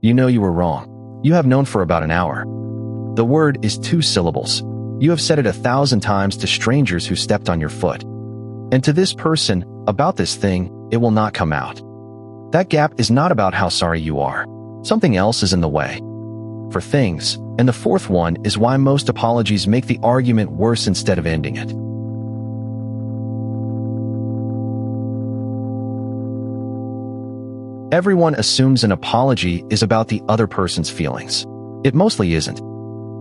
You know you were wrong. You have known for about an hour. The word is 2 syllables. You have said it 1,000 times to strangers who stepped on your foot. And to this person, about this thing, it will not come out. That gap is not about how sorry you are. Something else is in the way. For things, and the fourth one is why most apologies make the argument worse instead of ending it. Everyone assumes an apology is about the other person's feelings. It mostly isn't.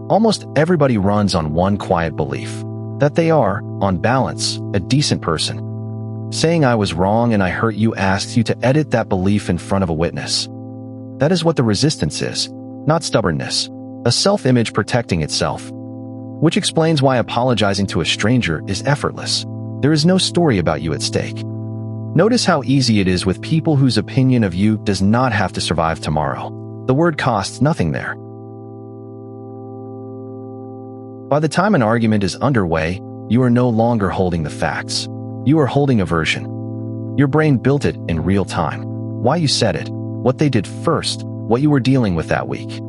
Almost everybody runs on one quiet belief, that they are, on balance, a decent person. Saying I was wrong and I hurt you asks you to edit that belief in front of a witness. That is what the resistance is, not stubbornness, a self-image protecting itself. Which explains why apologizing to a stranger is effortless. There is no story about you at stake. Notice how easy it is with people whose opinion of you does not have to survive tomorrow. The word costs nothing there. By the time an argument is underway, you are no longer holding the facts. You are holding a version. Your brain built it in real time. Why you said it, what they did first, what you were dealing with that week.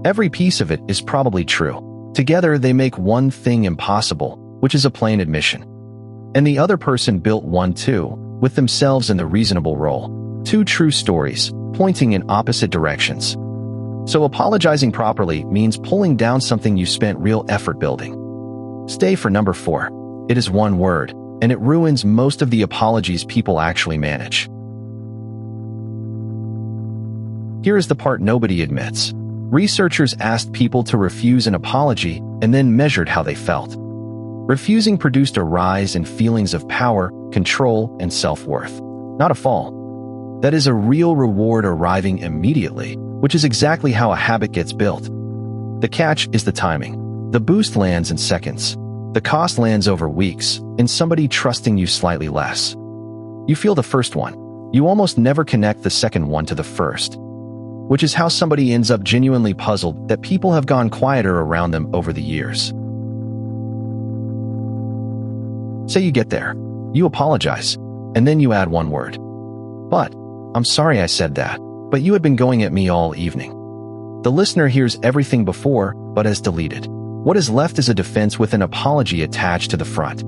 Every piece of it is probably true. Together they make one thing impossible, which is a plain admission. And the other person built one too, with themselves in the reasonable role. 2 true stories, pointing in opposite directions. So apologizing properly means pulling down something you spent real effort building. Stay for number 4. It is one word, and it ruins most of the apologies people actually manage. Here is the part nobody admits. Researchers asked people to refuse an apology and then measured how they felt. Refusing produced a rise in feelings of power, control, and self-worth, not a fall. That is a real reward arriving immediately, which is exactly how a habit gets built. The catch is the timing. The boost lands in seconds. The cost lands over weeks, in somebody trusting you slightly less. You feel the first one. You almost never connect the second one to the first, which is how somebody ends up genuinely puzzled that people have gone quieter around them over the years. Say you get there. You apologize, and then you add one word. But, I'm sorry I said that, but you had been going at me all evening. The listener hears everything before, but has deleted. What is left is a defense with an apology attached to the front.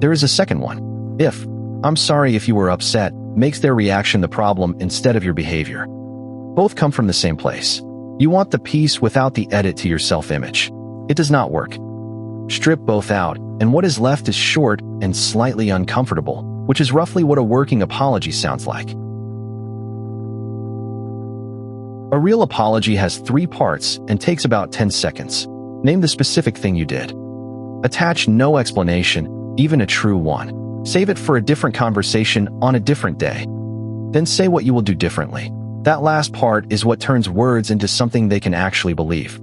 There is a second one. If, I'm sorry if you were upset, makes their reaction the problem instead of your behavior. Both come from the same place. You want the peace without the edit to your self-image. It does not work. Strip both out, and what is left is short and slightly uncomfortable, which is roughly what a working apology sounds like. A real apology has 3 parts and takes about 10 seconds. Name the specific thing you did. Attach no explanation, even a true one. Save it for a different conversation on a different day. Then say what you will do differently. That last part is what turns words into something they can actually believe.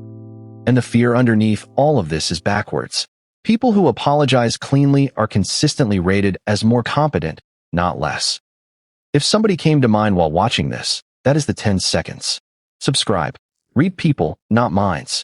And the fear underneath all of this is backwards. People who apologize cleanly are consistently rated as more competent, not less. If somebody came to mind while watching this, that is the 10 seconds. Subscribe. Read people, not minds.